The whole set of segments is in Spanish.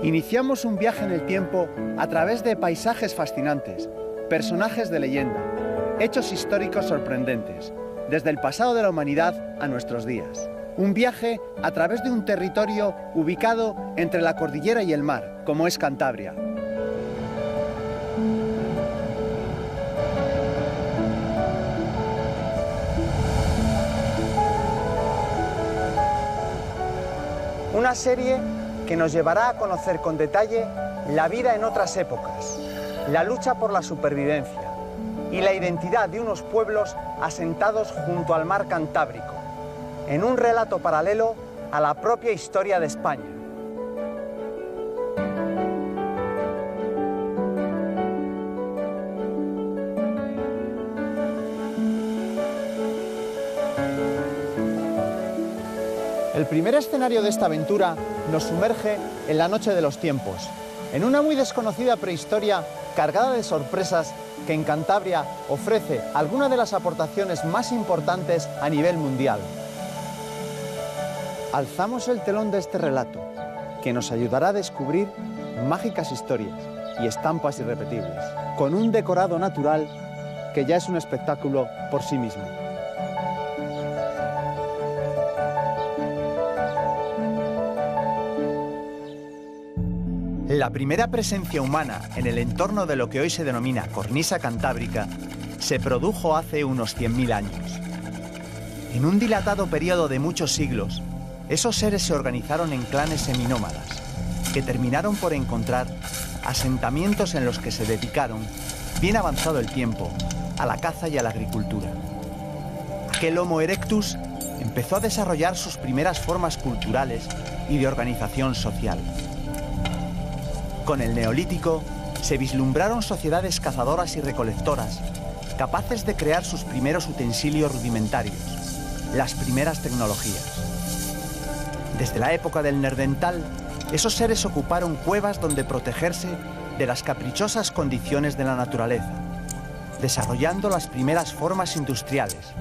Iniciamos un viaje en el tiempo a través de paisajes fascinantes, personajes de leyenda, hechos históricos sorprendentes, desde el pasado de la humanidad a nuestros días. Un viaje a través de un territorio ubicado entre la cordillera y el mar, como es Cantabria. Una serie que nos llevará a conocer con detalle la vida en otras épocas, la lucha por la supervivencia y la identidad de unos pueblos asentados junto al mar Cantábrico, en un relato paralelo a la propia historia de España. El primer escenario de esta aventura nos sumerge en la noche de los tiempos, en una muy desconocida prehistoria cargada de sorpresas que en Cantabria ofrece algunas de las aportaciones más importantes a nivel mundial. Alzamos el telón de este relato, que nos ayudará a descubrir mágicas historias y estampas irrepetibles, con un decorado natural que ya es un espectáculo por sí mismo. La primera presencia humana en el entorno de lo que hoy se denomina cornisa cantábrica se produjo hace unos 100.000 años. En un dilatado periodo de muchos siglos, esos seres se organizaron en clanes seminómadas, que terminaron por encontrar asentamientos en los que se dedicaron, bien avanzado el tiempo, a la caza y a la agricultura. Aquel Homo erectus empezó a desarrollar sus primeras formas culturales y de organización social. Con el Neolítico se vislumbraron sociedades cazadoras y recolectoras, capaces de crear sus primeros utensilios rudimentarios, las primeras tecnologías. Desde la época del Neandertal, esos seres ocuparon cuevas donde protegerse de las caprichosas condiciones de la naturaleza, desarrollando las primeras formas industriales,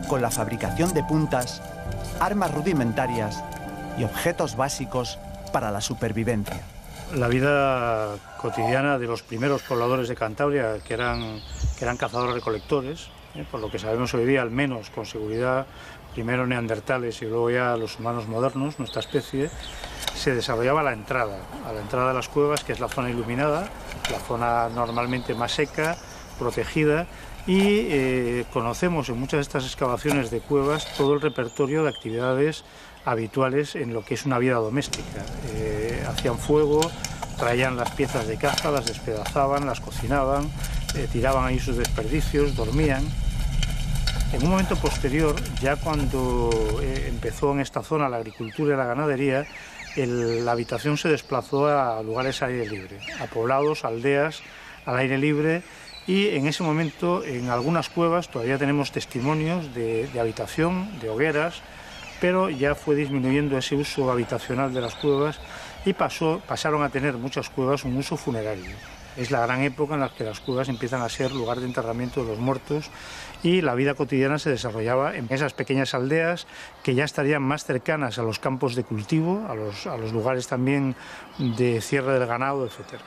con la fabricación de puntas, armas rudimentarias y objetos básicos para la supervivencia. La vida cotidiana de los primeros pobladores de Cantabria, que eran cazadores-recolectores, por lo que sabemos hoy día, al menos con seguridad, primero neandertales y luego ya los humanos modernos, nuestra especie, se desarrollaba a la entrada de las cuevas, que es la zona iluminada, la zona normalmente más seca, protegida, y conocemos en muchas de estas excavaciones de cuevas todo el repertorio de actividades habituales en lo que es una vida doméstica. Hacían fuego, traían las piezas de caza, las despedazaban, las cocinaban, tiraban ahí sus desperdicios, dormían. En un momento posterior, ya cuando empezó en esta zona la agricultura y la ganadería, la habitación se desplazó a lugares al aire libre, a poblados, aldeas al aire libre, y en ese momento en algunas cuevas todavía tenemos testimonios de habitación, de hogueras, pero ya fue disminuyendo ese uso habitacional de las cuevas y pasaron a tener muchas cuevas un uso funerario. Es la gran época en la que las cuevas empiezan a ser lugar de enterramiento de los muertos y la vida cotidiana se desarrollaba en esas pequeñas aldeas que ya estarían más cercanas a los campos de cultivo, a los lugares también de cierre del ganado, etc.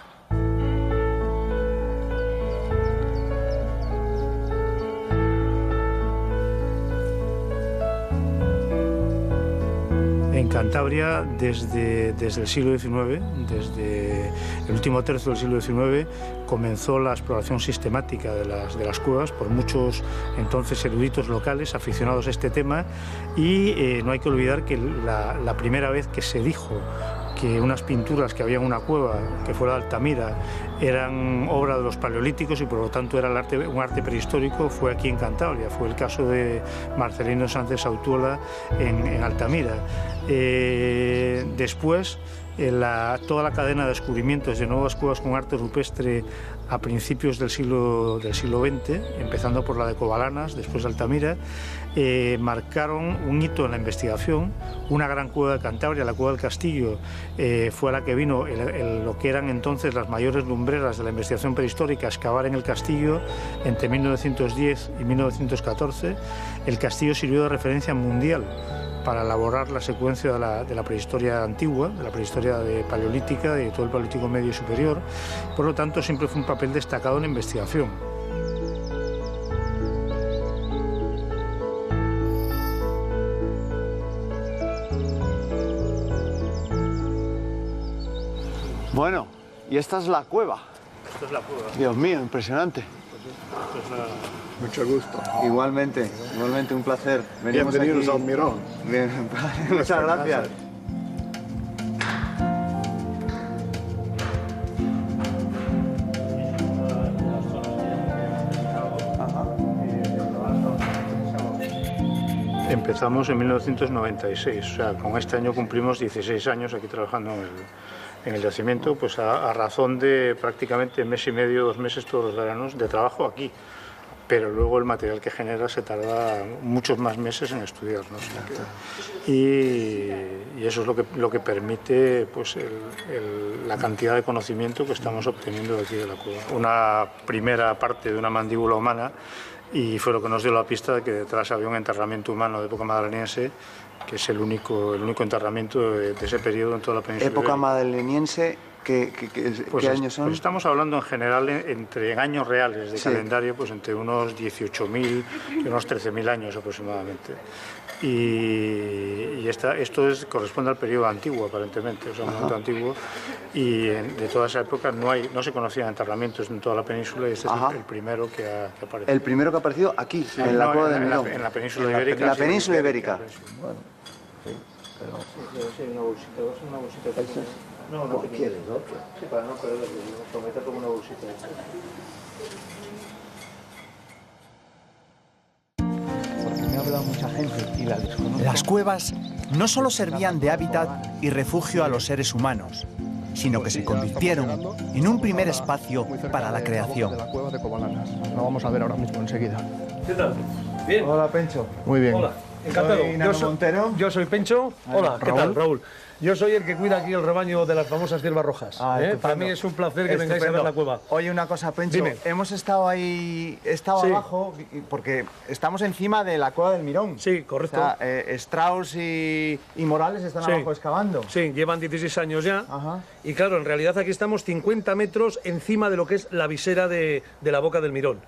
En Cantabria, desde el siglo XIX, desde el último tercio del siglo XIX, comenzó la exploración sistemática de las cuevas por muchos entonces eruditos locales aficionados a este tema, y no hay que olvidar que la primera vez que se dijo que unas pinturas que había en una cueva, que fuera de Altamira, eran obra de los paleolíticos y por lo tanto era un arte prehistórico, fue aquí en Cantabria. Fue el caso de Marcelino Sánchez Autuola en Altamira. Después, toda la cadena de descubrimientos de nuevas cuevas con arte rupestre a principios del siglo XX, empezando por la de Covalanas, después de Altamira, marcaron un hito en la investigación. Una gran cueva de Cantabria, la Cueva del Castillo, fue a la que vino lo que eran entonces las mayores lumbreras de la investigación prehistórica a excavar en el castillo entre 1910 y 1914. El castillo sirvió de referencia mundial para elaborar la secuencia de la prehistoria antigua, de la prehistoria paleolítica, de todo el Paleolítico Medio y Superior. Por lo tanto, siempre fue un papel destacado en la investigación. Bueno, y esta es la cueva. Esta es la cueva. Dios mío, impresionante. Mucho gusto. Igualmente, un placer. Bienvenidos al Mirón. Bien, muchas gracias. Empezamos en 1996, o sea, con este año cumplimos 16 años aquí trabajando en el yacimiento, pues a razón de prácticamente mes y medio, 2 meses todos los veranos de trabajo aquí. Pero luego el material que genera se tarda muchos más meses en estudiar, ¿no? Y eso es lo que permite pues, la cantidad de conocimiento que estamos obteniendo de aquí de la cueva. Una primera parte de una mandíbula humana, y fue lo que nos dio la pista de que detrás había un enterramiento humano de época madaleniense, que es el único enterramiento de ese periodo en toda la península Época ibérica. madaleniense, ¿qué años son? Pues estamos hablando en general en años reales de calendario, pues entre unos 18.000 y unos 13.000 años aproximadamente. Y esto corresponde al periodo antiguo, aparentemente, o sea, un momento antiguo, y de toda esa época no se conocían enterramientos en toda la península, y este es el primero que aparece. El primero que ha aparecido aquí, en la cueva del Mirón. En la península ibérica. En la península ibérica. Bueno, sí, pero... Sí, una bolsita. No ¿Quieres otro? Sí, para no perderlo, lo meto como una bolsita. Porque me ha hablado mucha gente y la desconozco. Las cuevas no solo servían de hábitat y refugio a los seres humanos, sino que se convirtieron en un primer espacio para la creación. De la cueva de Covalanas. Lo vamos a ver ahora mismo enseguida. ¿Qué tal? ¿Bien? Hola, Pencho. Muy bien. Hola, encantado. Soy Nano Montero. Yo soy Pencho. Hola, ¿qué tal, Raúl? Yo soy el que cuida aquí el rebaño de las famosas ciervas rojas. Para mí es un placer que vengáis a ver la cueva. Oye, una cosa, Pencho. Dime. Hemos estado ahí, Sí. abajo, porque estamos encima de la cueva del Mirón. Sí, correcto. O sea, Strauss y Morales están Sí. abajo excavando. Sí, llevan 16 años ya. Ajá. Y claro, en realidad aquí estamos 50 metros encima de lo que es la visera de la boca del Mirón,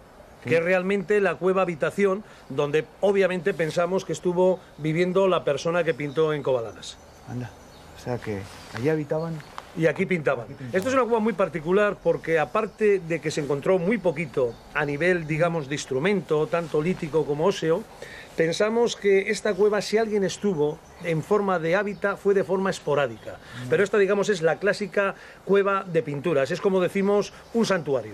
que es realmente la cueva habitación donde obviamente pensamos que estuvo viviendo la persona que pintó en Covalanas. Anda. O sea que allí habitaban. Y aquí pintaban. Esto es una cueva muy particular porque aparte de que se encontró muy poquito a nivel, digamos, de instrumento, tanto lítico como óseo, pensamos que esta cueva, si alguien estuvo en forma de hábitat, fue de forma esporádica. Pero esta, digamos, es la clásica cueva de pinturas. Es como decimos, un santuario,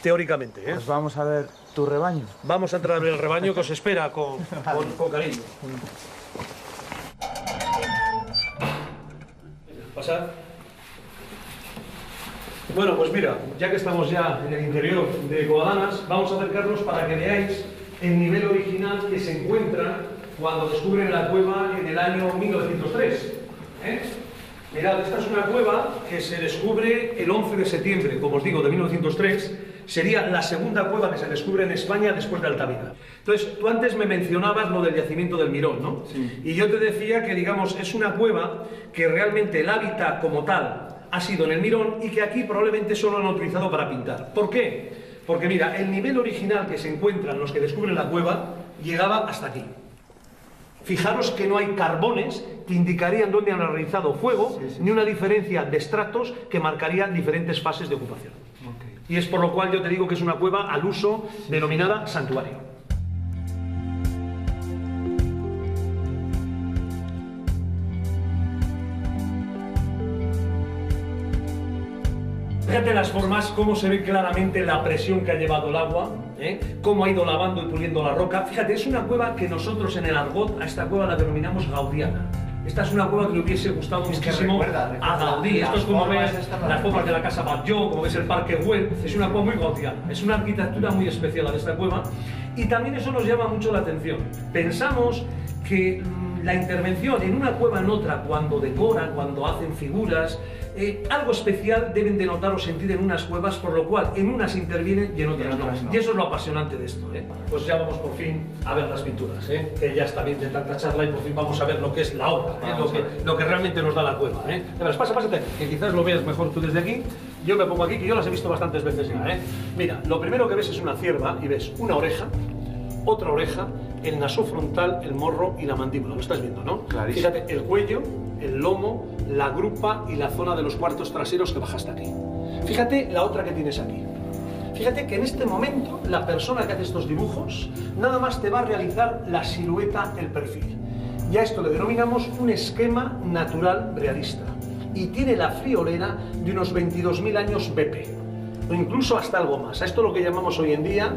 teóricamente. Pues vamos a ver tu rebaño. Vamos a entrar en el rebaño que os espera con cariño. Pasad. Bueno, pues mira, ya que estamos ya en el interior de Covalanas, vamos a acercarnos para que veáis el nivel original que se encuentra cuando descubren la cueva en el año 1903. Mirad, esta es una cueva que se descubre el 11 de septiembre, como os digo, de 1903. Sería la segunda cueva que se descubre en España después de Altamira. Entonces, tú antes me mencionabas lo del yacimiento del Mirón, ¿no? Sí. Y yo te decía que, digamos, es una cueva que realmente el hábitat como tal ha sido en el Mirón y que aquí probablemente solo lo han utilizado para pintar. ¿Por qué? Porque mira, el nivel original que se encuentran los que descubren la cueva llegaba hasta aquí. Fijaros que no hay carbones que indicarían dónde han realizado fuego, ni una diferencia de estratos que marcarían diferentes fases de ocupación. Y es por lo cual yo te digo que es una cueva al uso denominada santuario. Fíjate las formas, cómo se ve claramente la presión que ha llevado el agua, cómo ha ido lavando y puliendo la roca. Fíjate, es una cueva que nosotros en el argot a esta cueva la denominamos gaudiana. Esta es una cueva que le hubiese gustado muchísimo a Gaudí. Esto es como ves las formas de la Casa Batlló, como ves el Parque Güell. Es una cueva muy gaudiana. Es una arquitectura muy especial la de esta cueva. Y también eso nos llama mucho la atención. Pensamos que la intervención en una cueva en otra, cuando decoran, cuando hacen figuras, algo especial deben de notar o sentir en unas cuevas, por lo cual en unas intervienen y en otras no. Y eso es lo apasionante de esto. Pues ya vamos por fin a ver las pinturas, que ya está bien de tanta charla y por fin vamos a ver lo que es la obra, lo que realmente nos da la cueva. Pásate, que quizás lo veas mejor tú desde aquí. Yo me pongo aquí, que yo las he visto bastantes veces ya. Mira, lo primero que ves es una cierva y ves una oreja, otra oreja, el nasofrontal, el morro y la mandíbula. Lo estás viendo, ¿no? Clarísimo. Fíjate, el cuello, el lomo, la grupa y la zona de los cuartos traseros que baja hasta aquí. Fíjate la otra que tienes aquí. Fíjate que en este momento la persona que hace estos dibujos nada más te va a realizar la silueta, el perfil. Y a esto le denominamos un esquema natural realista. Y tiene la friolera de unos 22.000 años BP. O incluso hasta algo más. A esto es lo que llamamos hoy en día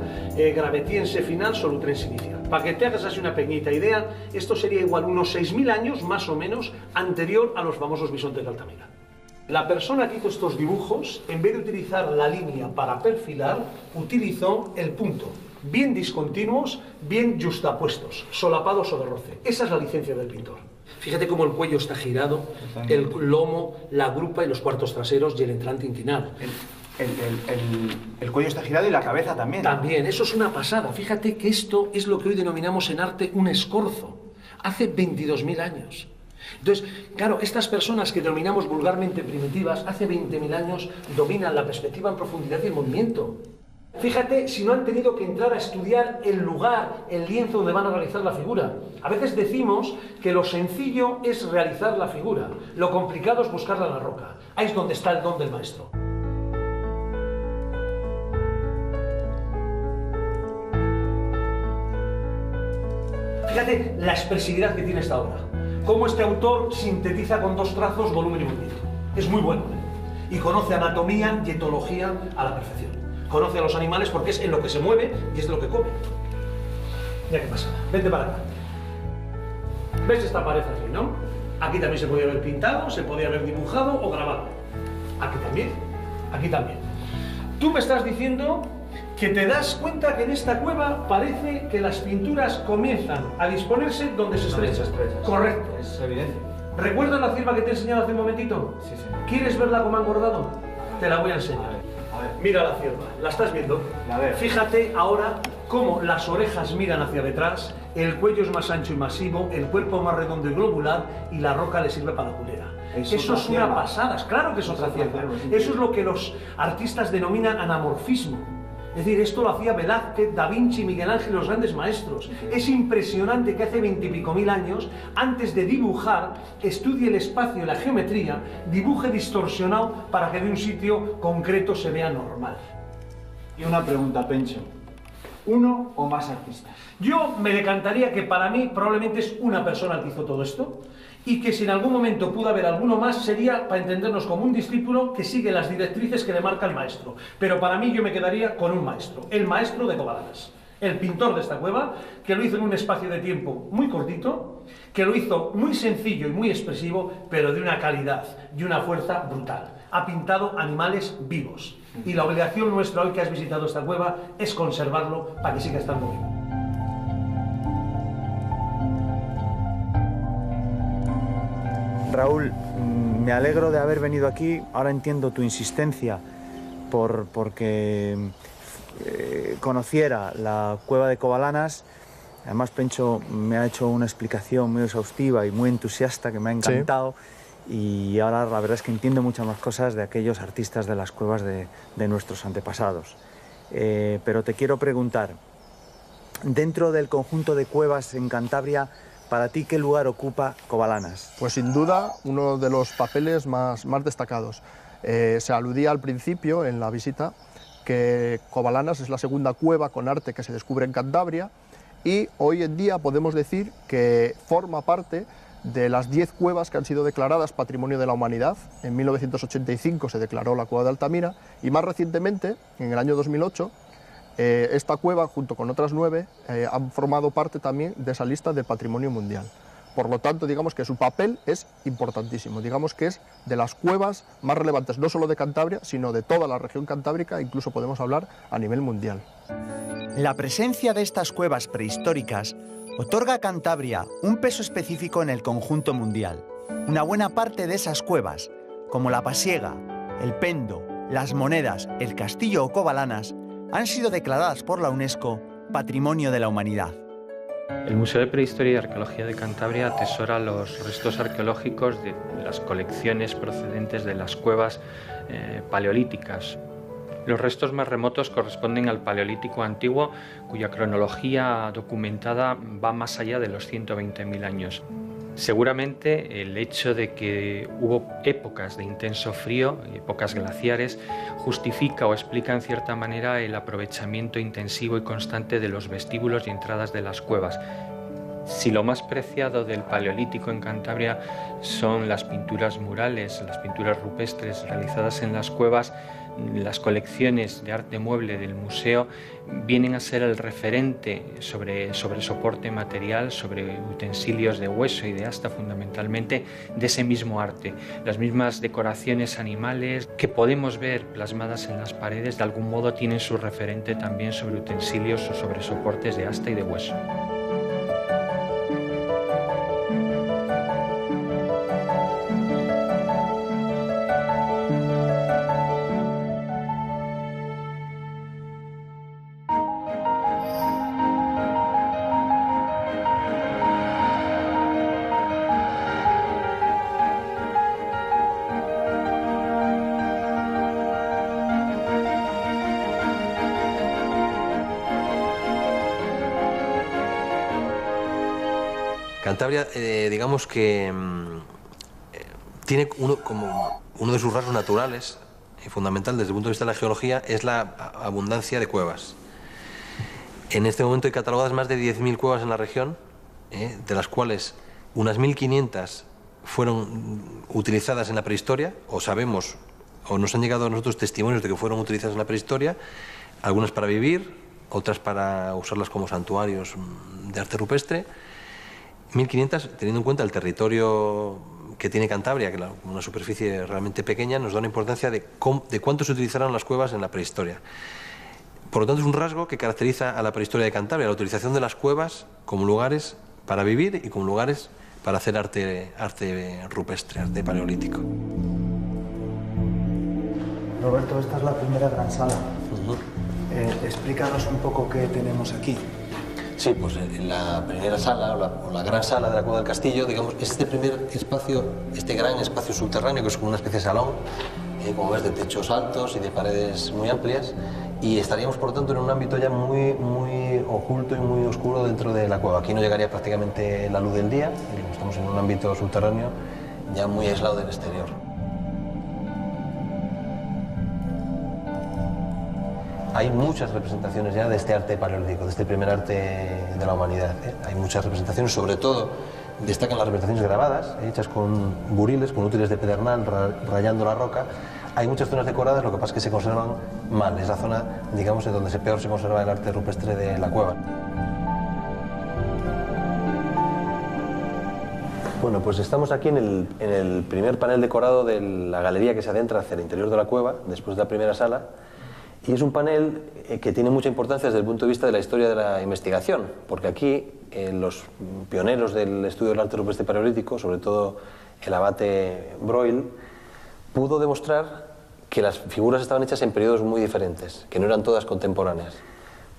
gravetiense final solutrense inicial. Para que te hagas así una pequeñita idea, esto sería igual unos 6.000 años más o menos anterior a los famosos bisontes de Altamira. La persona que hizo estos dibujos, en vez de utilizar la línea para perfilar, utilizó el punto. Bien discontinuos, bien justapuestos, solapados o de roce. Esa es la licencia del pintor. Fíjate cómo el cuello está girado, el lomo, la grupa y los cuartos traseros y el entrante intinal. El cuello está girado y la cabeza también. También, eso es una pasada. Fíjate que esto es lo que hoy denominamos en arte un escorzo. Hace 22.000 años. Entonces, claro, estas personas que denominamos vulgarmente primitivas, hace 20.000 años dominan la perspectiva en profundidad y el movimiento. Fíjate si no han tenido que entrar a estudiar el lugar, el lienzo donde van a realizar la figura. A veces decimos que lo sencillo es realizar la figura, lo complicado es buscarla en la roca. Ahí es donde está el don del maestro. Fíjate la expresividad que tiene esta obra. Cómo este autor sintetiza con 2 trazos volumen y movimiento. Es muy bueno, Y conoce anatomía y etología a la perfección. Conoce a los animales porque es en lo que se mueve y es de lo que come. Mira qué pasa. Vente para acá. ¿Ves esta pared así, no? Aquí también se podía haber pintado, se podía haber dibujado o grabado. Aquí también. Aquí también. Tú me estás diciendo que te das cuenta que en esta cueva parece que las pinturas comienzan a disponerse donde se estrechan. Correcto. Es evidente. ¿Recuerdas la cierva que te he enseñado hace un momentito? Sí. ¿Quieres verla cómo ha engordado? Te la voy a enseñar. A ver. Mira la cierva. ¿La estás viendo? La veo. Fíjate ahora cómo las orejas miran hacia detrás, el cuello es más ancho y masivo, el cuerpo más redondo y globular y la roca le sirve para la culera. Eso es una pasada. Claro que es otra cierva. Eso es lo que los artistas denominan anamorfismo. Es decir, esto lo hacía Velázquez, Da Vinci, Miguel Ángel, los grandes maestros. Es impresionante que hace 20 y pico mil años, antes de dibujar, estudie el espacio y la geometría, dibuje distorsionado para que de un sitio concreto se vea normal. Y una pregunta, Pencho. ¿Uno o más artistas? Yo me decantaría que para mí probablemente es una persona el que hizo todo esto y que si en algún momento pudo haber alguno más sería, para entendernos, como un discípulo que sigue las directrices que le marca el maestro. Pero para mí yo me quedaría con un maestro, el maestro de Covalanas, el pintor de esta cueva, que lo hizo en un espacio de tiempo muy cortito, que lo hizo muy sencillo y muy expresivo, pero de una calidad y una fuerza brutal. Ha pintado animales vivos. Y la obligación nuestra hoy que has visitado esta cueva es conservarlo para que siga estando vivo. Raúl, me alegro de haber venido aquí. Ahora entiendo tu insistencia porque conociera la cueva de Covalanas. Además, Pencho me ha hecho una explicación muy exhaustiva y muy entusiasta que me ha encantado. Sí. Y ahora la verdad es que entiendo muchas más cosas de aquellos artistas de las cuevas de nuestros antepasados. Pero te quiero preguntar, dentro del conjunto de cuevas en Cantabria, ¿para ti qué lugar ocupa Covalanas? Pues sin duda uno de los papeles más destacados. Se aludía al principio en la visita que Covalanas es la segunda cueva con arte que se descubre en Cantabria y hoy en día podemos decir que forma parte de las 10 cuevas que han sido declaradas Patrimonio de la Humanidad. En 1985 se declaró la cueva de Altamira y más recientemente, en el año 2008, esta cueva, junto con otras 9, han formado parte también de esa lista del Patrimonio Mundial. Por lo tanto, digamos que su papel es importantísimo, digamos que es de las cuevas más relevantes, no solo de Cantabria, sino de toda la región cantábrica, incluso podemos hablar a nivel mundial. La presencia de estas cuevas prehistóricas otorga a Cantabria un peso específico en el conjunto mundial. Una buena parte de esas cuevas, como la Pasiega, el Pendo, las Monedas, el Castillo o Covalanas, han sido declaradas por la UNESCO Patrimonio de la Humanidad. El Museo de Prehistoria y Arqueología de Cantabria atesora los restos arqueológicos de las colecciones procedentes de las cuevas paleolíticas. Los restos más remotos corresponden al Paleolítico Antiguo, cuya cronología documentada va más allá de los 120.000 años. Seguramente el hecho de que hubo épocas de intenso frío, épocas glaciares, justifica o explica en cierta manera el aprovechamiento intensivo y constante de los vestíbulos y entradas de las cuevas. Si lo más preciado del Paleolítico en Cantabria son las pinturas murales, las pinturas rupestres realizadas en las cuevas, las colecciones de arte mueble del museo vienen a ser el referente sobre soporte material, sobre utensilios de hueso y de asta fundamentalmente, de ese mismo arte. Las mismas decoraciones animales que podemos ver plasmadas en las paredes de algún modo tienen su referente también sobre utensilios o sobre soportes de asta y de hueso. Cantabria, digamos que tiene como uno de sus rasgos naturales y fundamental desde el punto de vista de la geología es la abundancia de cuevas. En este momento hay catalogadas más de 10.000 cuevas en la región, de las cuales unas 1.500 fueron utilizadas en la prehistoria, o sabemos, o nos han llegado a nosotros testimonios de que fueron utilizadas en la prehistoria, algunas para vivir, otras para usarlas como santuarios de arte rupestre. 1.500, teniendo en cuenta el territorio que tiene Cantabria, que es una superficie realmente pequeña, nos da una importancia de cuánto se utilizaron las cuevas en la prehistoria. Por lo tanto, es un rasgo que caracteriza a la prehistoria de Cantabria, la utilización de las cuevas como lugares para vivir y como lugares para hacer arte rupestre, arte paleolítico. Roberto, esta es la primera gran sala. Explícanos un poco qué tenemos aquí. Sí, pues en la primera sala, o la gran sala de la Cueva del Castillo, digamos, este primer espacio, este gran espacio subterráneo, que es como una especie de salón, como ves, de techos altos y de paredes muy amplias, y estaríamos, por lo tanto, en un ámbito ya muy oculto y muy oscuro dentro de la cueva. Aquí no llegaría prácticamente la luz del día, estamos en un ámbito subterráneo ya muy aislado del exterior. Hay muchas representaciones ya de este arte paleolítico, de este primer arte de la humanidad. Hay muchas representaciones, sobre todo destacan las representaciones grabadas, hechas con buriles, con útiles de pedernal, rayando la roca. Hay muchas zonas decoradas, lo que pasa es que se conservan mal. Es la zona, digamos, en donde peor se conserva el arte rupestre de la cueva. Bueno, pues estamos aquí en el primer panel decorado de la galería que se adentra hacia el interior de la cueva, después de la primera sala. Y es un panel que tiene mucha importancia desde el punto de vista de la historia de la investigación, porque aquí los pioneros del estudio del arte rupestre paleolítico, sobre todo el abate Breuil, pudo demostrar que las figuras estaban hechas en periodos muy diferentes, que no eran todas contemporáneas.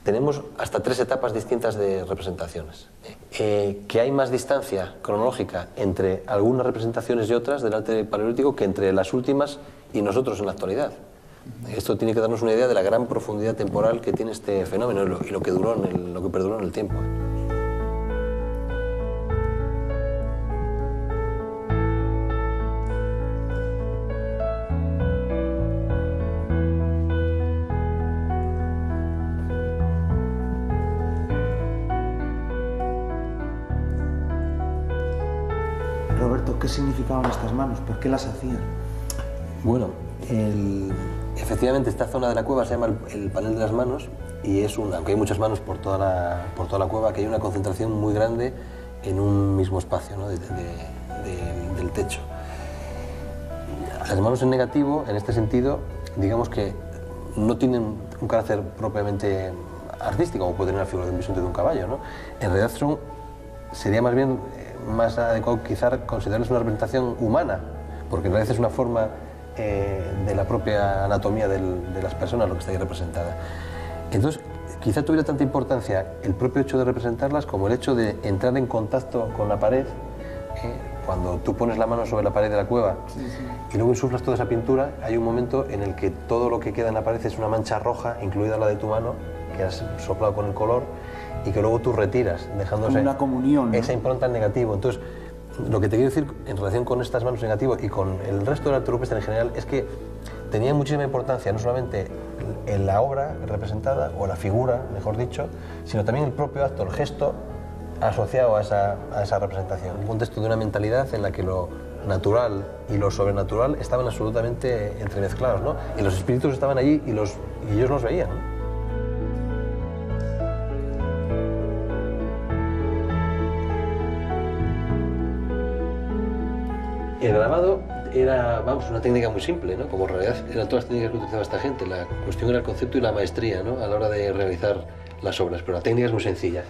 Tenemos hasta 3 etapas distintas de representaciones. Que hay más distancia cronológica entre algunas representaciones y otras del arte paleolítico que entre las últimas y nosotros en la actualidad. Esto tiene que darnos una idea de la gran profundidad temporal que tiene este fenómeno y lo que perduró en el tiempo. Roberto, ¿qué significaban estas manos? ¿Por qué las hacían? Bueno, efectivamente esta zona de la cueva se llama el panel de las manos y aunque hay muchas manos por toda la cueva, que hay una concentración muy grande en un mismo espacio, ¿no? del techo. Las manos en negativo, en este sentido, digamos que no tienen un carácter propiamente artístico, como puede tener la figura de un bisonte de un caballo, ¿no? En realidad son sería más bien más adecuado quizá considerarles una representación humana, porque en realidad es una forma de la propia anatomía de las personas lo que está ahí representada. Entonces, quizá tuviera tanta importancia el propio hecho de representarlas como el hecho de entrar en contacto con la pared. Cuando tú pones la mano sobre la pared de la cueva y luego insuflas toda esa pintura, hay un momento en el que todo lo que queda en la pared es una mancha roja, incluida la de tu mano, que has soplado con el color y que luego tú retiras, dejándose como una comunión, ¿no? Esa impronta en negativo. Entonces, lo que te quiero decir en relación con estas manos en negativo y con el resto del arte rupestre en general es que tenía muchísima importancia no solamente en la obra representada, o la figura, mejor dicho, sino también el propio acto, el gesto asociado a esa representación. Un contexto de una mentalidad en la que lo natural y lo sobrenatural estaban absolutamente entremezclados, ¿no? Y los espíritus estaban allí y ellos los veían, ¿no? El grabado era, vamos, una técnica muy simple, ¿no? Como en realidad eran todas las técnicas que utilizaba esta gente. La cuestión era el concepto y la maestría, ¿no? A la hora de realizar las obras, pero la técnica es muy sencilla.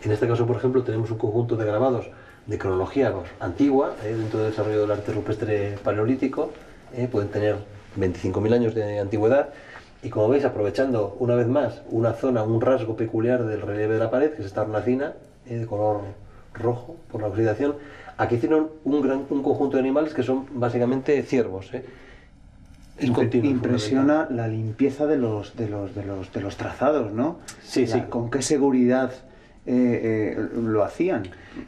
En este caso, por ejemplo, tenemos un conjunto de grabados de cronología antigua, dentro del desarrollo del arte rupestre paleolítico, pueden tener 25.000 años de antigüedad, y como veis, aprovechando una vez más una zona, un rasgo peculiar del relieve de la pared, que es esta hornacina, de color rojo por la oxidación, aquí hicieron un conjunto de animales que son básicamente ciervos. Es continuo. Impresiona la limpieza de los trazados, ¿no? Sí, sí. ¿Con qué seguridad lo hacían?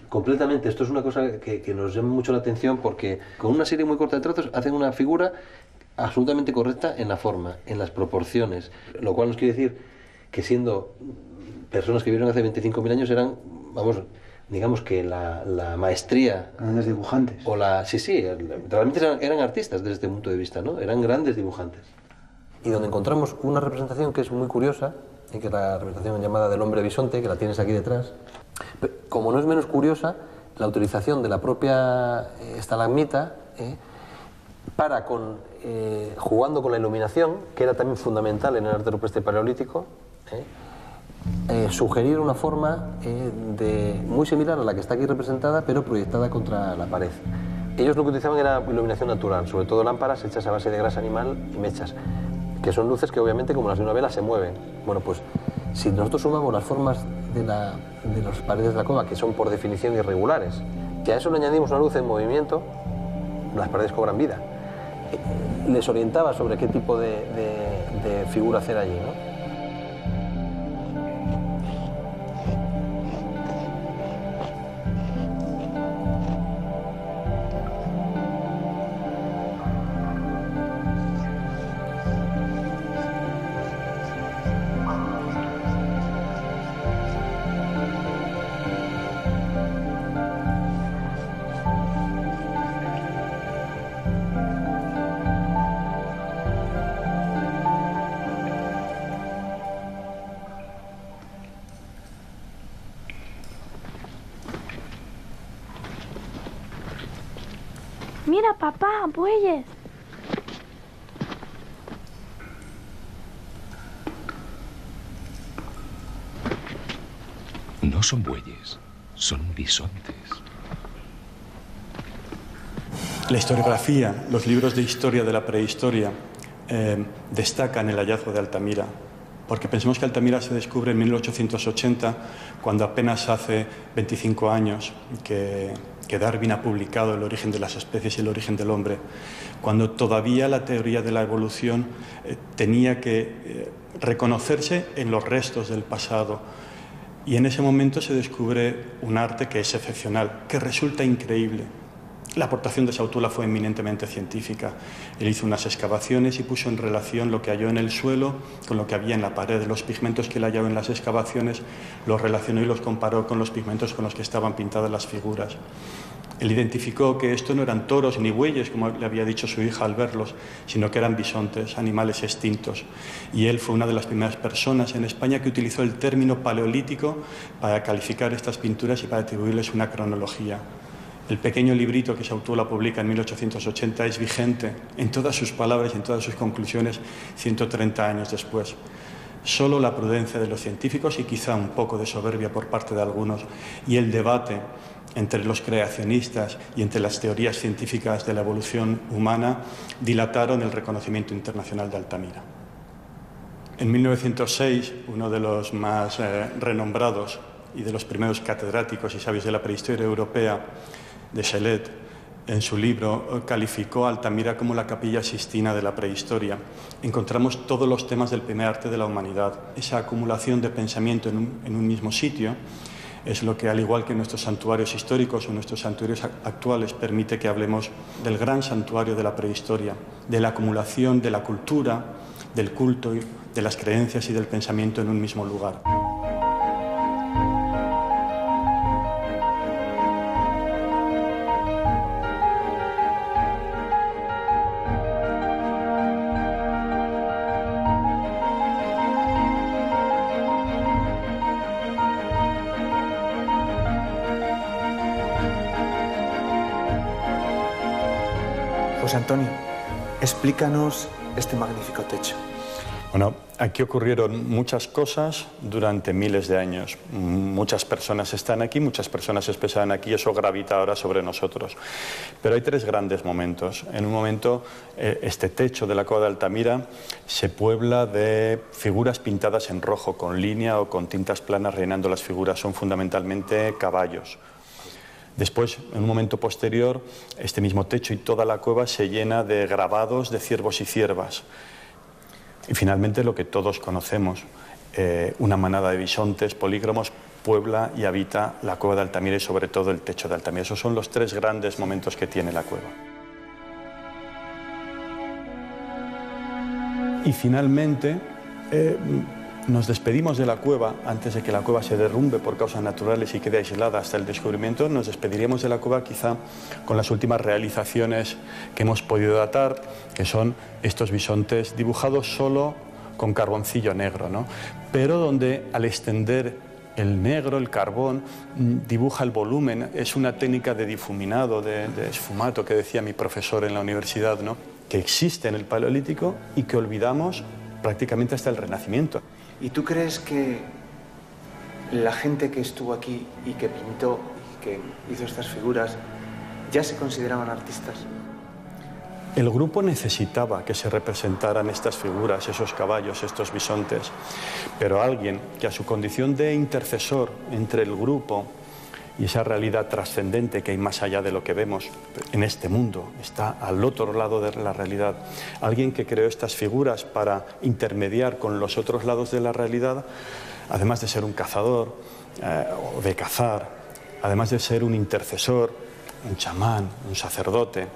Completamente. Esto es una cosa que nos llama mucho la atención, porque con una serie muy corta de trazos hacen una figura absolutamente correcta en la forma, en las proporciones, lo cual nos quiere decir que siendo personas que vivieron hace 25.000 años eran, vamos, digamos que la maestría... Grandes dibujantes. Sí, realmente eran artistas desde este punto de vista, ¿no? Eran grandes dibujantes. Y donde encontramos una representación que es muy curiosa, que es la representación llamada del hombre bisonte, que la tienes aquí detrás. Como no es menos curiosa, la utilización de la propia estalagmita para jugando con la iluminación, que era también fundamental en el arte rupestre paleolítico, sugerir una forma muy similar a la que está aquí representada, pero proyectada contra la pared. Ellos lo que utilizaban era iluminación natural, sobre todo lámparas hechas a base de grasa animal y mechas, que son luces que obviamente, como las de una vela, se mueven. Bueno, pues si nosotros sumamos las formas de las paredes de la cueva, que son por definición irregulares, y a eso le añadimos una luz en movimiento, las paredes cobran vida. Les orientaba sobre qué tipo de figura hacer allí, ¿no? Mira, papá, bueyes. No son bueyes, son bisontes. La historiografía, los libros de historia de la prehistoria, destacan el hallazgo de Altamira, porque pensemos que Altamira se descubre en 1880, cuando apenas hace 25 años que Darwin ha publicado El origen de las especies y el origen del hombre, cuando todavía la teoría de la evolución tenía que reconocerse en los restos del pasado. Y en ese momento se descubre un arte que es excepcional, que resulta increíble. La aportación de Sautula fue eminentemente científica. Él hizo unas excavaciones y puso en relación lo que halló en el suelo con lo que había en la pared. Los pigmentos que él halló en las excavaciones los relacionó y los comparó con los pigmentos con los que estaban pintadas las figuras. Él identificó que esto no eran toros ni bueyes, como le había dicho su hija al verlos, sino que eran bisontes, animales extintos. Y él fue una de las primeras personas en España que utilizó el término paleolítico para calificar estas pinturas y para atribuirles una cronología. El pequeño librito que Sautula publica en 1880 es vigente en todas sus palabras y en todas sus conclusiones 130 años después. Solo la prudencia de los científicos y quizá un poco de soberbia por parte de algunos y el debate entre los creacionistas y entre las teorías científicas de la evolución humana dilataron el reconocimiento internacional de Altamira. En 1906, uno de los más renombrados y de los primeros catedráticos y sabios de la prehistoria europea, de Chelet, en su libro calificó a Altamira como la Capilla Sixtina de la prehistoria. Encontramos todos los temas del primer arte de la humanidad. Esa acumulación de pensamiento en un mismo sitio es lo que, al igual que nuestros santuarios históricos o nuestros santuarios actuales, permite que hablemos del gran santuario de la prehistoria, de la acumulación de la cultura, del culto, de las creencias y del pensamiento en un mismo lugar. José Antonio, explícanos este magnífico techo. Bueno, aquí ocurrieron muchas cosas durante miles de años. Muchas personas están aquí, muchas personas se expresan aquí, eso gravita ahora sobre nosotros. Pero hay tres grandes momentos. En un momento, este techo de la Cueva de Altamira se puebla de figuras pintadas en rojo, con línea o con tintas planas rellenando las figuras. Son fundamentalmente caballos. Después, en un momento posterior, este mismo techo y toda la cueva se llena de grabados de ciervos y ciervas. Y finalmente lo que todos conocemos, una manada de bisontes polícromos puebla y habita la cueva de Altamira y sobre todo el techo de Altamira. Esos son los tres grandes momentos que tiene la cueva. Y finalmente nos despedimos de la cueva antes de que la cueva se derrumbe por causas naturales y quede aislada hasta el descubrimiento. Nos despediríamos de la cueva quizá con las últimas realizaciones que hemos podido datar, que son estos bisontes dibujados solo con carboncillo negro, ¿no? Pero donde al extender el negro, el carbón, dibuja el volumen. Es una técnica de difuminado, de esfumato, que decía mi profesor en la universidad, ¿no? Que existe en el Paleolítico y que olvidamos prácticamente hasta el Renacimiento. ¿Y tú crees que la gente que estuvo aquí y que pintó y que hizo estas figuras ya se consideraban artistas? El grupo necesitaba que se representaran estas figuras, esos caballos, estos bisontes, pero alguien que a su condición de intercesor entre el grupo y esa realidad trascendente que hay más allá de lo que vemos en este mundo, está al otro lado de la realidad. Alguien que creó estas figuras para intermediar con los otros lados de la realidad, además de ser un cazador o de cazar, además de ser un intercesor, un chamán, un sacerdote,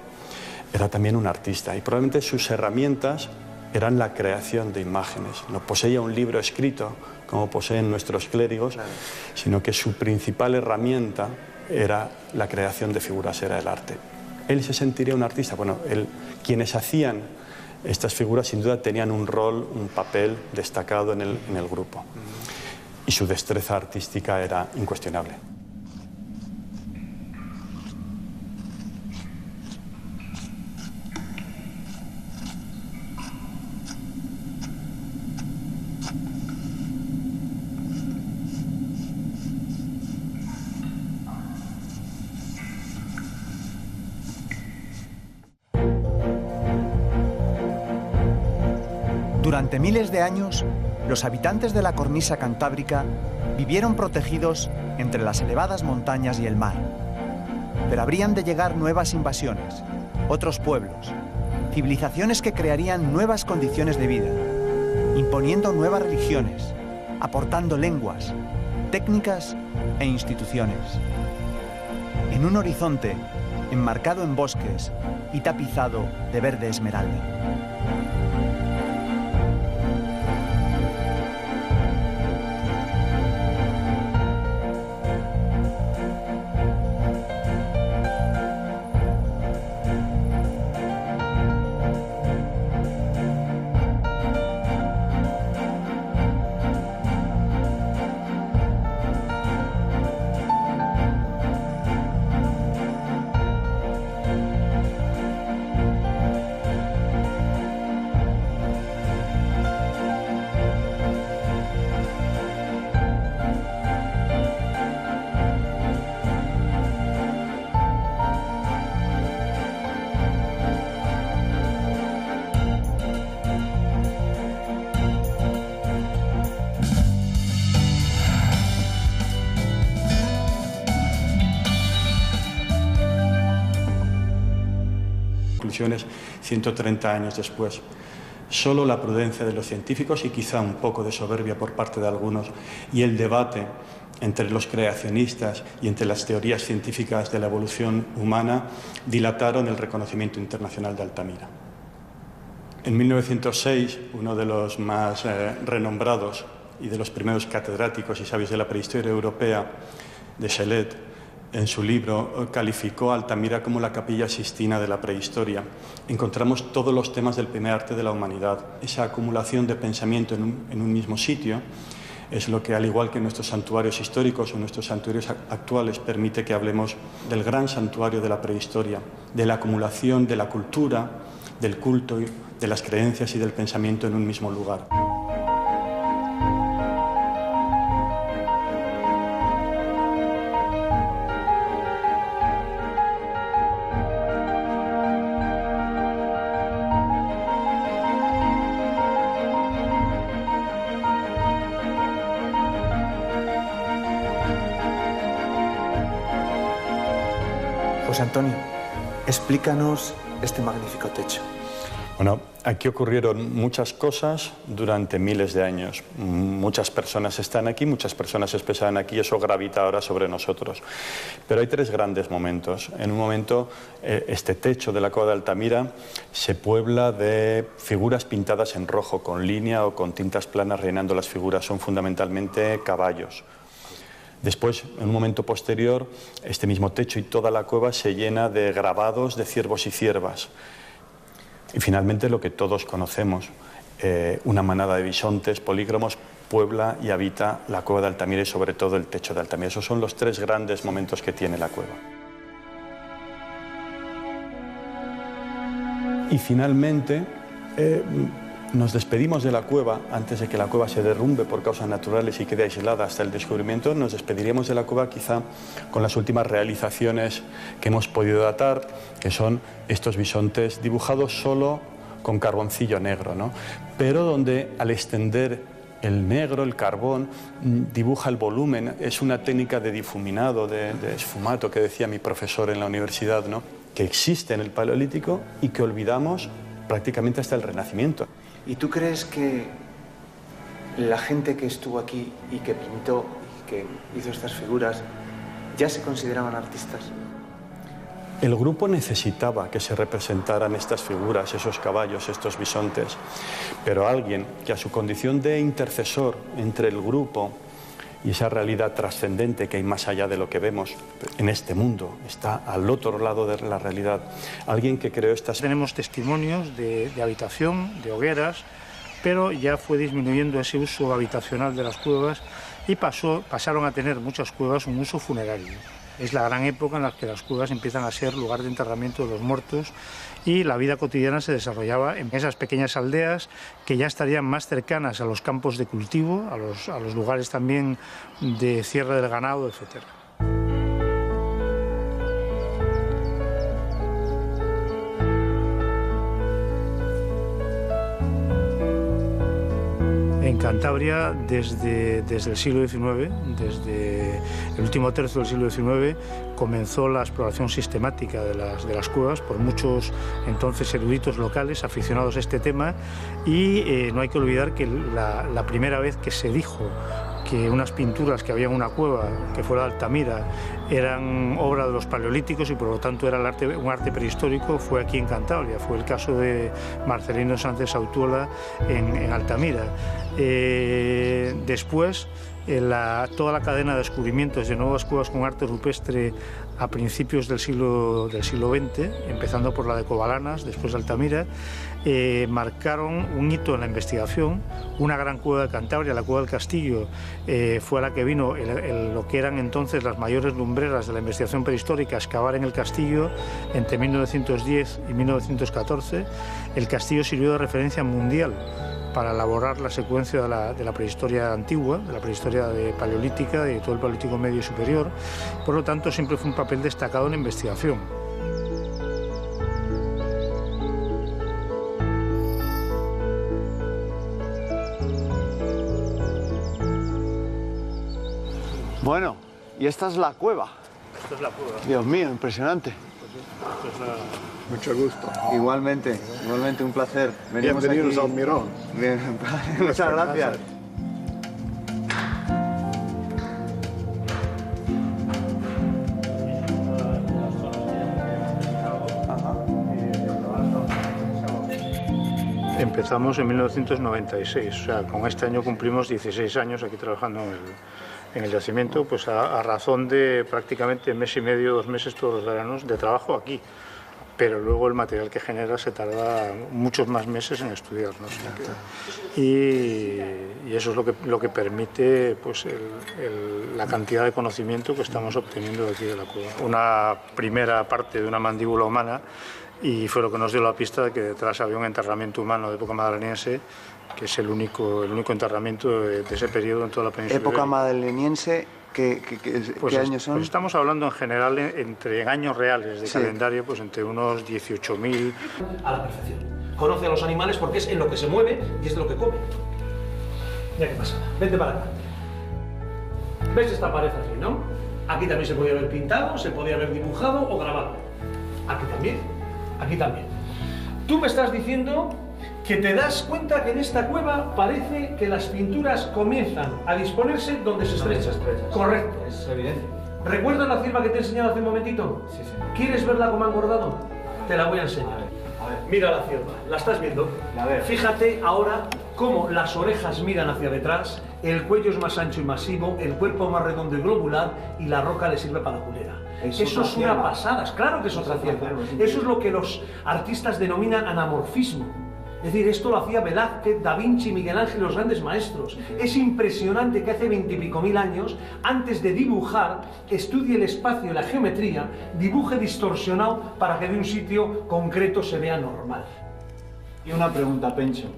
era también un artista y probablemente sus herramientas eran la creación de imágenes. No poseía un libro escrito como poseen nuestros clérigos, claro, sino que su principal herramienta era la creación de figuras, era el arte. ¿Él se sentiría un artista? Bueno, quienes hacían estas figuras sin duda tenían un rol, un papel destacado en el grupo. Y su destreza artística era incuestionable. Durante miles de años, los habitantes de la cornisa cantábrica vivieron protegidos entre las elevadas montañas y el mar. Pero habrían de llegar nuevas invasiones, otros pueblos, civilizaciones que crearían nuevas condiciones de vida, imponiendo nuevas religiones, aportando lenguas, técnicas e instituciones. En un horizonte enmarcado en bosques y tapizado de verde esmeralda. conclusiones 130 años después. Solo la prudencia de los científicos y quizá un poco de soberbia por parte de algunos y el debate entre los creacionistas y entre las teorías científicas de la evolución humana dilataron el reconocimiento internacional de Altamira. En 1906, uno de los más renombrados y de los primeros catedráticos y sabios de la prehistoria europea, de Chelet, en su libro calificó a Altamira como la Capilla Sistina de la prehistoria. Encontramos todos los temas del primer arte de la humanidad. Esa acumulación de pensamiento en un mismo sitio es lo que, al igual que nuestros santuarios históricos o nuestros santuarios actuales, permite que hablemos del gran santuario de la prehistoria, de la acumulación de la cultura, del culto, de las creencias y del pensamiento en un mismo lugar. José Antonio, explícanos este magnífico techo. Bueno, aquí ocurrieron muchas cosas durante miles de años. Muchas personas están aquí, muchas personas se expresan aquí, eso gravita ahora sobre nosotros. Pero hay tres grandes momentos. En un momento, este techo de la Cueva de Altamira se puebla de figuras pintadas en rojo, con línea o con tintas planas rellenando las figuras. Son fundamentalmente caballos. Después, en un momento posterior, este mismo techo y toda la cueva se llena de grabados de ciervos y ciervas. Y finalmente lo que todos conocemos, una manada de bisontes polígromos puebla y habita la cueva de Altamira y sobre todo el techo de Altamira. Esos son los tres grandes momentos que tiene la cueva. Y finalmente nos despedimos de la cueva antes de que la cueva se derrumbe por causas naturales y quede aislada hasta el descubrimiento. Nos despediríamos de la cueva quizá con las últimas realizaciones que hemos podido datar, que son estos bisontes dibujados solo con carboncillo negro, ¿no? Pero donde al extender el negro, el carbón, dibuja el volumen. Es una técnica de difuminado, de esfumato que decía mi profesor en la universidad, ¿no? Que existe en el Paleolítico y que olvidamos prácticamente hasta el Renacimiento. ¿Y tú crees que la gente que estuvo aquí y que pintó y que hizo estas figuras ya se consideraban artistas? El grupo necesitaba que se representaran estas figuras, esos caballos, estos bisontes, pero alguien que a su condición de intercesor entre el grupo y esa realidad trascendente que hay más allá de lo que vemos en este mundo, está al otro lado de la realidad. Alguien que creó estas... Tenemos testimonios de habitación, de hogueras, pero ya fue disminuyendo ese uso habitacional de las cuevas y pasaron a tener muchas cuevas un uso funerario. Es la gran época en la que las cuevas empiezan a ser lugar de enterramiento de los muertos y la vida cotidiana se desarrollaba en esas pequeñas aldeas que ya estarían más cercanas a los campos de cultivo, a los lugares también de cierre del ganado, etc. En Cantabria, desde el siglo XIX, desde el último tercio del siglo XIX, comenzó la exploración sistemática de las cuevas por muchos entonces eruditos locales aficionados a este tema y no hay que olvidar que la primera vez que se dijo que unas pinturas que había en una cueva, que fuera de Altamira, eran obra de los paleolíticos y por lo tanto era un arte prehistórico, fue aquí en Cantabria. Fue el caso de Marcelino Sánchez Autuola en Altamira. Después, toda la cadena de descubrimientos de nuevas cuevas con arte rupestre a principios del siglo XX, empezando por la de Covalanas, después de Altamira, marcaron un hito en la investigación. Una gran cueva de Cantabria, la Cueva del Castillo, fue a la que vino lo que eran entonces las mayores lumbreras de la investigación prehistórica a excavar en el castillo entre 1910 y 1914. El castillo sirvió de referencia mundial para elaborar la secuencia de la prehistoria antigua, de la prehistoria paleolítica, de todo el Paleolítico medio y superior. Por lo tanto, siempre fue un papel destacado en la investigación. Bueno, y esta es la cueva. Esta es la cueva. Dios mío, impresionante. Pues esto es Mucho gusto. Igualmente, un placer. Bienvenidos al Mirón. Bien, muchas gracias. Empezamos en 1996, o sea, con este año cumplimos 16 años aquí trabajando en el yacimiento, pues a razón de prácticamente mes y medio, 2 meses todos los veranos de trabajo aquí. Pero luego el material que genera se tarda muchos más meses en estudiar, ¿no? O sea y eso es lo que permite pues, la cantidad de conocimiento que estamos obteniendo de aquí de la cueva. Una primera parte de una mandíbula humana, y fue lo que nos dio la pista de que detrás había un enterramiento humano de época madaleniense, que es el único enterramiento de ese periodo en toda la península. ¿Época madaleniense? ¿Qué años son? Pues estamos hablando en general en años reales de calendario, pues entre unos 18.000. A la perfección. Conoce a los animales porque es en lo que se mueve y es de lo que come. Ya qué pasa. Vente para acá. ¿Ves esta pared así, no? Aquí también se podía haber pintado, se podía haber dibujado o grabado. Aquí también. Aquí también. Tú me estás diciendo que te das cuenta que en esta cueva parece que las pinturas comienzan a disponerse donde se estrechan. Correcto. Es evidente. ¿Recuerdas la cierva que te he enseñado hace un momentito? Sí, sí. ¿Quieres verla como ha engordado? Te la voy a enseñar. A ver. Mira la cierva. ¿La estás viendo? La veo. Fíjate ahora cómo las orejas miran hacia detrás, el cuello es más ancho y masivo, el cuerpo más redondo y globular y la roca le sirve para la culera. Eso es una pasada. Claro que es otra cierva. Eso es lo que los artistas denominan anamorfismo. Es decir, esto lo hacía Velázquez, Da Vinci, Miguel Ángel, los grandes maestros. Es impresionante que hace 20 y pico mil años, antes de dibujar, estudie el espacio y la geometría, dibuje distorsionado para que de un sitio concreto se vea normal. Y una pregunta, Pencho.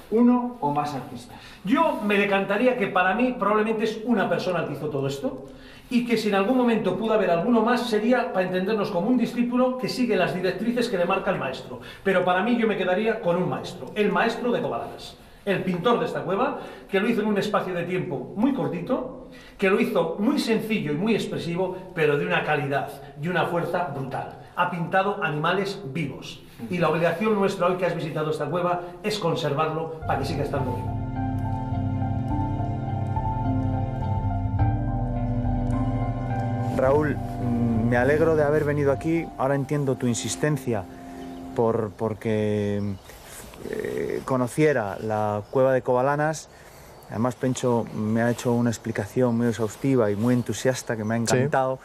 ¿Uno o más artistas? Yo me decantaría que para mí probablemente es una persona que hizo todo esto, y que si en algún momento pudo haber alguno más sería, para entendernos, como un discípulo que sigue las directrices que le marca el maestro. Pero para mí yo me quedaría con un maestro, el maestro de Covalanas, el pintor de esta cueva, que lo hizo en un espacio de tiempo muy cortito, que lo hizo muy sencillo y muy expresivo, pero de una calidad y una fuerza brutal. Ha pintado animales vivos. Y la obligación nuestra hoy que has visitado esta cueva es conservarlo para que siga estando vivo. Raúl, me alegro de haber venido aquí. Ahora entiendo tu insistencia porque conociera la cueva de Covalanas. Además, Pencho me ha hecho una explicación muy exhaustiva y muy entusiasta que me ha encantado.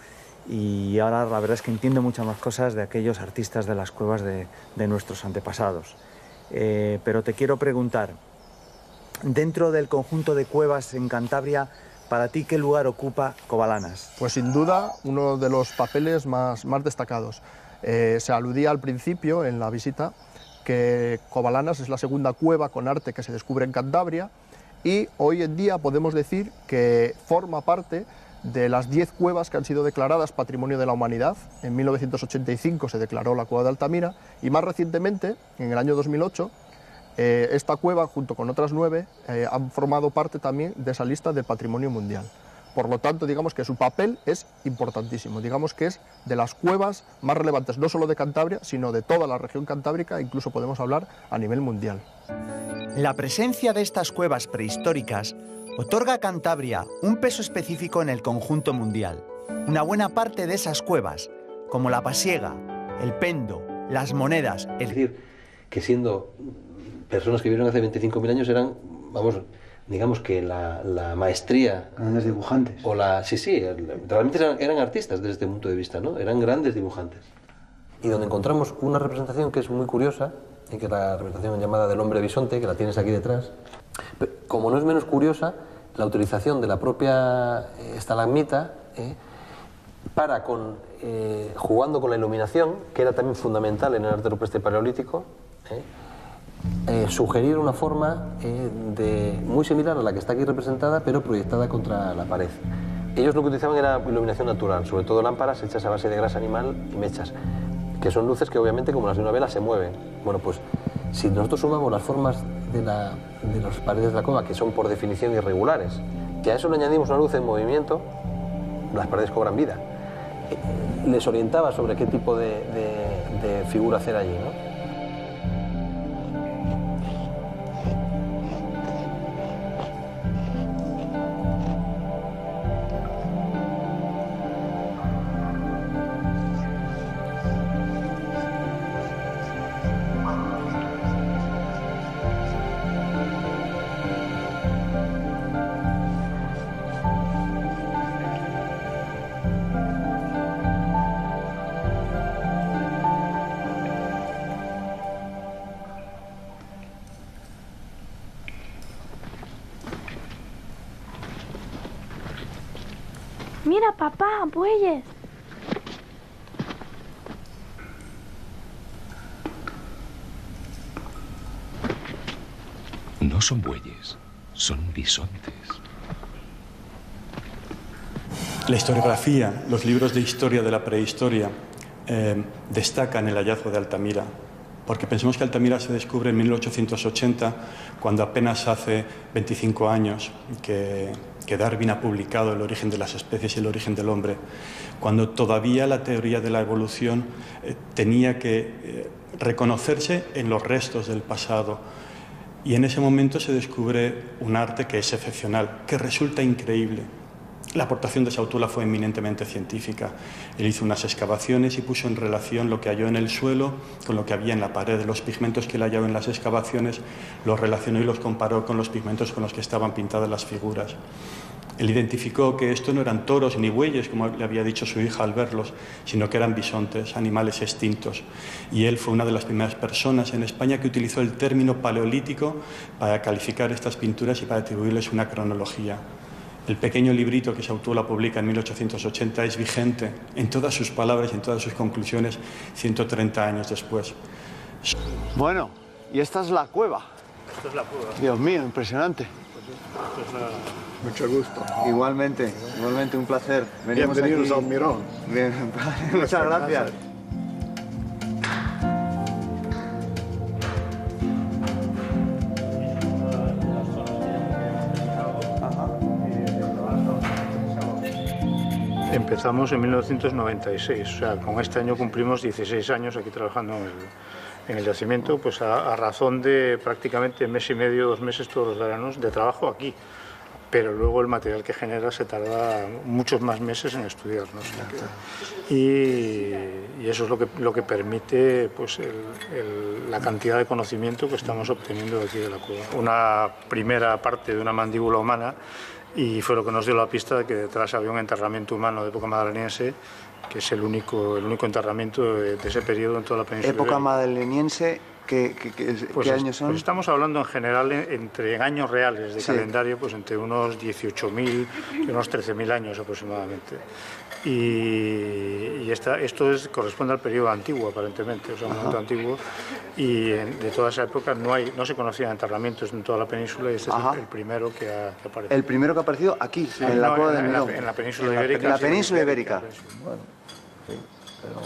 Sí. Y ahora la verdad es que entiendo muchas más cosas de aquellos artistas de las cuevas de nuestros antepasados. Pero te quiero preguntar, dentro del conjunto de cuevas en Cantabria, ¿para ti qué lugar ocupa Covalanas? Pues sin duda uno de los papeles más destacados. Se aludía al principio en la visita que Covalanas es la segunda cueva con arte que se descubre en Cantabria y hoy en día podemos decir que forma parte de las 10 cuevas que han sido declaradas Patrimonio de la Humanidad. En 1985 se declaró la cueva de Altamira y más recientemente, en el año 2008, esta cueva, junto con otras 9, han formado parte también de esa lista del Patrimonio Mundial. Por lo tanto, digamos que su papel es importantísimo. Digamos que es de las cuevas más relevantes, no solo de Cantabria, sino de toda la región cantábrica, incluso podemos hablar a nivel mundial. La presencia de estas cuevas prehistóricas otorga a Cantabria un peso específico en el conjunto mundial. Una buena parte de esas cuevas, como la Pasiega, el Pendo, las Monedas... Es decir, que siendo personas que vivieron hace 25.000 años eran, vamos, digamos que la maestría... Grandes dibujantes. O sí, realmente eran artistas desde este punto de vista, ¿no? Eran grandes dibujantes. Y donde encontramos una representación que es muy curiosa, y que es la representación llamada del hombre bisonte, que la tienes aquí detrás. Pero, como no es menos curiosa, la utilización de la propia estalagmita para, jugando con la iluminación, que era también fundamental en el arte rupestre paleolítico, sugerir una forma muy similar a la que está aquí representada, pero proyectada contra la pared. Ellos lo que utilizaban era iluminación natural, sobre todo lámparas hechas a base de grasa animal y mechas, que son luces que obviamente, como las de una vela, se mueven. Bueno, pues si nosotros sumamos las formas de las paredes de la cueva, que son por definición irregulares, y a eso le añadimos una luz en movimiento, las paredes cobran vida. les orientaba sobre qué tipo de figura hacer allí, ¿no? Mira, papá, bueyes. No son bueyes, son bisontes. La historiografía, los libros de historia de la prehistoria, destacan el hallazgo de Altamira, porque pensemos que Altamira se descubre en 1880, cuando apenas hace 25 años que Darwin ha publicado El origen de las especies y el origen del hombre, cuando todavía la teoría de la evolución tenía que reconocerse en los restos del pasado. Y en ese momento se descubre un arte que es excepcional, que resulta increíble. La aportación de Sautula fue eminentemente científica. Él hizo unas excavaciones y puso en relación lo que halló en el suelo con lo que había en la pared. Los pigmentos que él halló en las excavaciones los relacionó y los comparó con los pigmentos con los que estaban pintadas las figuras. Él identificó que esto no eran toros ni bueyes, como le había dicho su hija al verlos, sino que eran bisontes, animales extintos. Y él fue una de las primeras personas en España que utilizó el término paleolítico para calificar estas pinturas y para atribuirles una cronología. El pequeño librito que Sautula publica en 1880 es vigente en todas sus palabras y en todas sus conclusiones 130 años después. Bueno, y esta es la cueva. Esta es la cueva. Dios mío, impresionante. Mucho gusto. Igualmente, un placer. Bienvenidos al Mirón. Bien, muchas gracias. Empezamos en 1996, o sea, con este año cumplimos 16 años aquí trabajando en el yacimiento, pues a razón de prácticamente mes y medio, 2 meses todos los veranos de trabajo aquí. Pero luego el material que genera se tarda muchos más meses en estudiar, ¿no? Y eso es lo que permite pues, la cantidad de conocimiento que estamos obteniendo de aquí de la cueva. Una primera parte de una mandíbula humana, y fue lo que nos dio la pista de que detrás había un enterramiento humano de época madaleniense, que es el único enterramiento de ese periodo en toda la península. Época madaleniense. ¿Qué años son? Pues estamos hablando en general en años reales de calendario, pues entre unos 18.000 y unos 13.000 años aproximadamente. Y esto corresponde al periodo antiguo, aparentemente, o sea, un momento antiguo, y de toda esa época no se conocían enterramientos en toda la península, y este es el primero que ha aparecido. ¿El primero que ha aparecido aquí, en la cueva del Mirón? En la península ibérica. En la península ibérica. Bueno, sí, pero...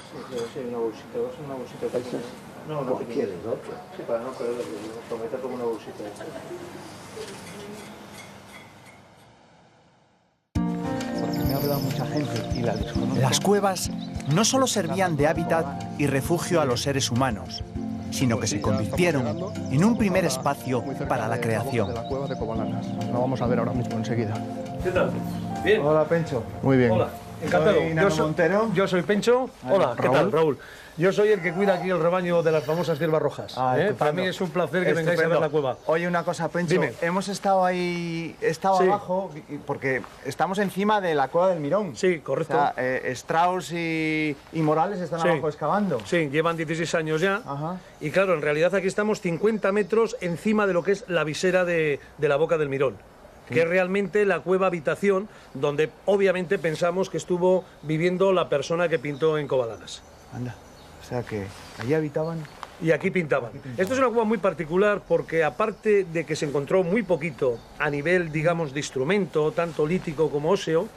Sí, una bolsita. No, no ¿Quieres otro? Sí, para no perderlo, lo meter como una bolsita. Porque me ha hablado mucha gente y la desconozco. Las cuevas no solo servían de hábitat y refugio a los seres humanos, sino que se convirtieron en un primer espacio para la creación. De la cueva de Covalanas. Lo vamos a ver ahora mismo enseguida. ¿Qué tal? ¿Bien? Hola, Pencho. Muy bien. Hola, encantado. Soy Nano Montero. Yo soy Pencho. Hola, ¿qué tal, Raúl? Yo soy el que cuida aquí el rebaño de las famosas ciervas rojas. Para mí es un placer que vengáis a ver la cueva. Oye, una cosa, Pencho. Dime. Hemos estado ahí, abajo, porque estamos encima de la cueva del Mirón. Sí, correcto. O sea, Strauss y Morales están abajo excavando. Sí, llevan 16 años ya. Ajá. Y claro, en realidad aquí estamos 50 metros encima de lo que es la visera de la boca del Mirón, que es realmente la cueva habitación donde obviamente pensamos que estuvo viviendo la persona que pintó en Covalanas. Anda, o sea que allí habitaban. Y aquí pintaban. Esto es una cueva muy particular porque aparte de que se encontró muy poquito a nivel, digamos, de instrumento, tanto lítico como óseo,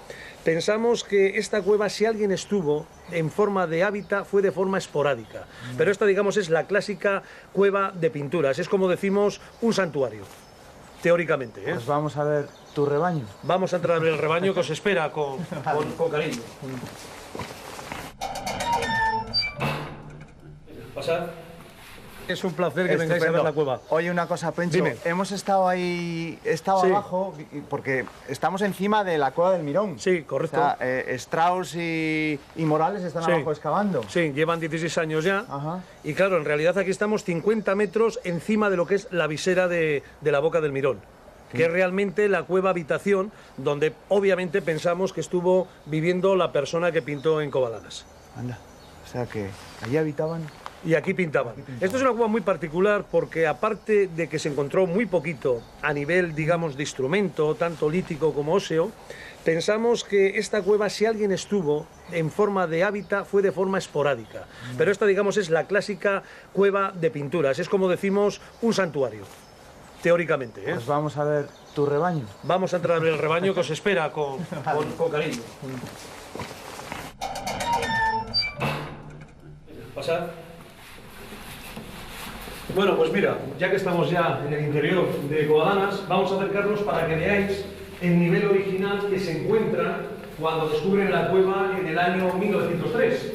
pensamos que esta cueva, si alguien estuvo en forma de hábitat, fue de forma esporádica. Pero esta, digamos, es la clásica cueva de pinturas. Es como decimos, un santuario. Teóricamente, ¿eh? Pues vamos a ver tu rebaño. Vamos a entrar en el rebaño que os espera con cariño. Pasad. Es un placer que vengáis a ver la cueva. Oye, una cosa, Pencho. Dime. Hemos estado ahí, abajo, porque estamos encima de la cueva del Mirón. Sí, correcto. O sea, Strauss y Morales están abajo excavando. Sí, llevan 16 años ya. Y claro, en realidad aquí estamos 50 metros encima de lo que es la visera de la boca del Mirón, que es realmente la cueva habitación donde obviamente pensamos que estuvo viviendo la persona que pintó en Covalanas. Anda, o sea que allí habitaban. Y aquí pintaban. Esto es una cueva muy particular porque aparte de que se encontró muy poquito a nivel, digamos, de instrumento, tanto lítico como óseo, pensamos que esta cueva, si alguien estuvo en forma de hábitat, fue de forma esporádica. Pero esta, digamos, es la clásica cueva de pinturas. Es como decimos, un santuario, teóricamente. Pues vamos a ver tu rebaño. Vamos a entrar en el rebaño que os espera con cariño. Pasad. Bueno, pues mira, ya que estamos ya en el interior de Covalanas, vamos a acercarnos para que veáis el nivel original que se encuentra cuando descubren la cueva en el año 1903.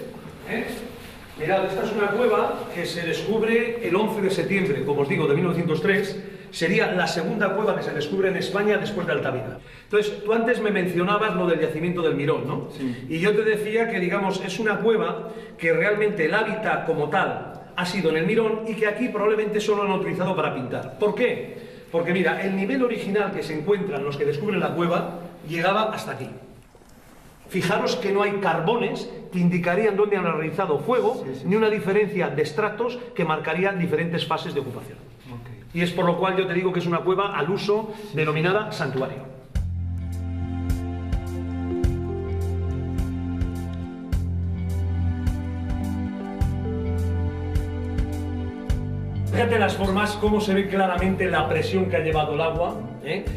Mirad, esta es una cueva que se descubre el 11 de septiembre, como os digo, de 1903. Sería la segunda cueva que se descubre en España después de Altamira. Entonces, tú antes me mencionabas lo del yacimiento del Mirón, ¿no? Sí. Y yo te decía que, digamos, es una cueva que realmente el hábitat como tal ha sido en el Mirón y que aquí probablemente solo lo han utilizado para pintar. ¿Por qué? Porque mira, el nivel original que se encuentran los que descubren la cueva llegaba hasta aquí. Fijaros que no hay carbones que indicarían dónde han realizado fuego, ni una diferencia de estratos que marcarían diferentes fases de ocupación. Y es por lo cual yo te digo que es una cueva al uso denominada santuario. Fíjate las formas, cómo se ve claramente la presión que ha llevado el agua,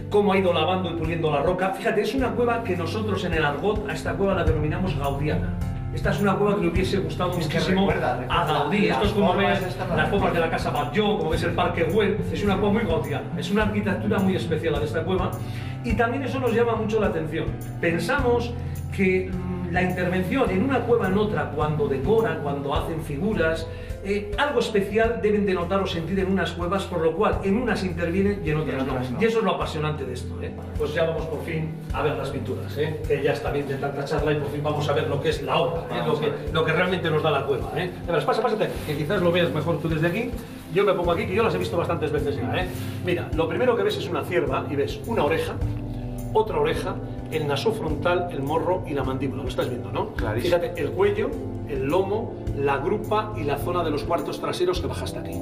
cómo ha ido lavando y puliendo la roca. Fíjate, es una cueva que nosotros en el argot a esta cueva la denominamos gaudiana. Esta es una cueva que le hubiese gustado muchísimo a Gaudí. Esto es como ves las formas de la Casa Batlló, como ves el Parque Güell. Es una cueva muy gaudiana. Es una arquitectura muy especial la de esta cueva. Y también eso nos llama mucho la atención. Pensamos que la intervención en una cueva en otra, cuando decoran, cuando hacen figuras, algo especial deben de notar o sentir en unas cuevas, por lo cual en unas intervienen y en otras no. Y eso es lo apasionante de esto. Pues ya vamos por fin a ver las pinturas, que ya está bien de tanta charla y por fin vamos a ver lo que es la obra, lo que realmente nos da la cueva. Pásate, que quizás lo veas mejor tú desde aquí. Yo me pongo aquí, que yo las he visto bastantes veces ya. Mira, lo primero que ves es una cierva y ves una oreja, otra oreja, el naso frontal, el morro y la mandíbula. Lo estás viendo, ¿no? Clarísimo. Fíjate, el cuello, el lomo, la grupa y la zona de los cuartos traseros que baja hasta aquí.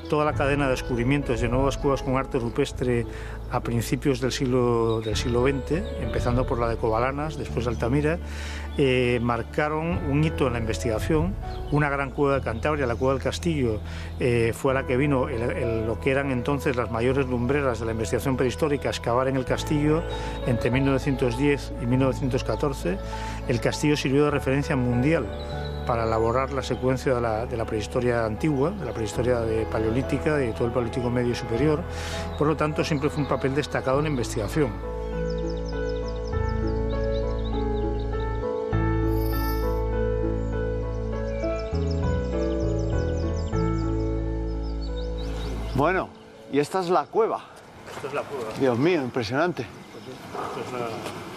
Toda la cadena de descubrimientos de nuevas cuevas con arte rupestre a principios del siglo XX, empezando por la de Covalanas, después de Altamira, marcaron un hito en la investigación. Una gran cueva de Cantabria, la Cueva del Castillo, fue a la que vino lo que eran entonces las mayores lumbreras de la investigación prehistórica a excavar en el castillo entre 1910 y 1914. El castillo sirvió de referencia mundial para elaborar la secuencia de la prehistoria antigua, de la prehistoria paleolítica, de todo el paleolítico medio y superior. Por lo tanto, siempre fue un papel destacado en la investigación. Bueno, y esta es la cueva. Esta es la cueva. Dios mío, impresionante.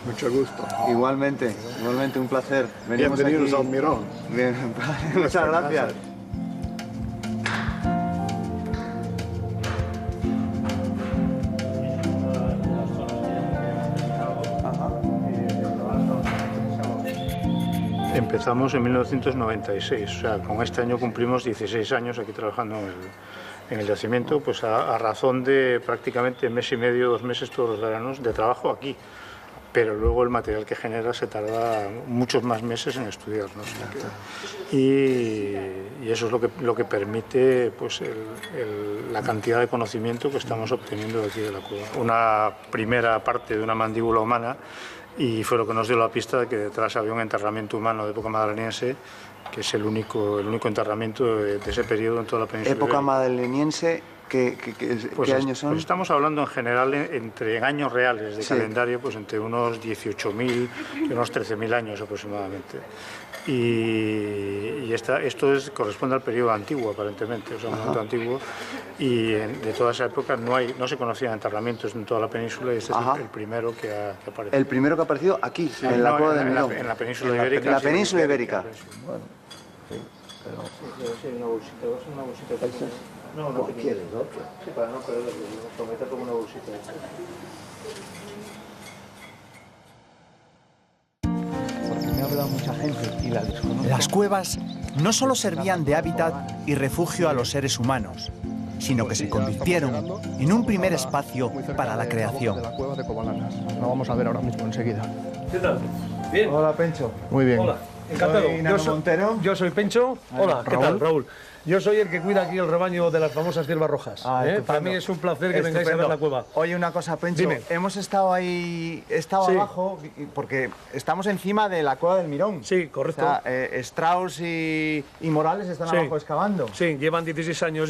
Mucho gusto. Igualmente, un placer. Bienvenidos al Mirón. Bien, muchas gracias. Empezamos en 1996, o sea, con este año cumplimos 16 años aquí trabajando en el yacimiento, pues a razón de prácticamente mes y medio, 2 meses todos los veranos de trabajo aquí. Pero luego el material que genera se tarda muchos más meses en estudiar, ¿no? Y eso es lo que permite pues, la cantidad de conocimiento que estamos obteniendo de aquí de la cueva. Una primera parte de una mandíbula humana, y fue lo que nos dio la pista de que detrás había un enterramiento humano de época madaleniense, que es el único enterramiento de ese periodo en toda la península. Época madaleniense ¿Qué años son? Pues estamos hablando en general en años reales de calendario, pues entre unos 18.000 y unos 13.000 años aproximadamente. Y esto corresponde al periodo antiguo, aparentemente, o sea, un momento antiguo, y de toda esa época no se conocían enterramientos en toda la península, y este es el primero que aparece. El primero que ha aparecido aquí, en la cueva del Mirón. En la península ibérica. En la península ibérica. Bueno, sí, pero... Sí, una bolsita, ¿vas a una bolsita de esas? No, no. ¿Quieres otro? Sí, para no perderlo, lo meto como una bolsita de esas. Me ha hablado mucha gente y la desconozco. Las cuevas no solo servían de hábitat y refugio a los seres humanos, sino que se convirtieron en un primer espacio para la creación. De la cueva de Covalanas. Lo vamos a ver ahora mismo enseguida. ¿Qué tal? ¿Bien? Hola, Pencho. Muy bien. Hola, encantado. Soy Nano Montero. Yo soy Pencho. Hola, ¿qué tal, Raúl? Yo soy el que cuida aquí el rebaño de las famosas ciervas rojas. Para mí es un placer que vengáis a ver la cueva. Oye, una cosa, Pencho. Dime. Hemos estado ahí, abajo, porque estamos encima de la cueva del Mirón. Sí, correcto. O sea, Strauss y Morales están abajo excavando. Sí, llevan 16 años.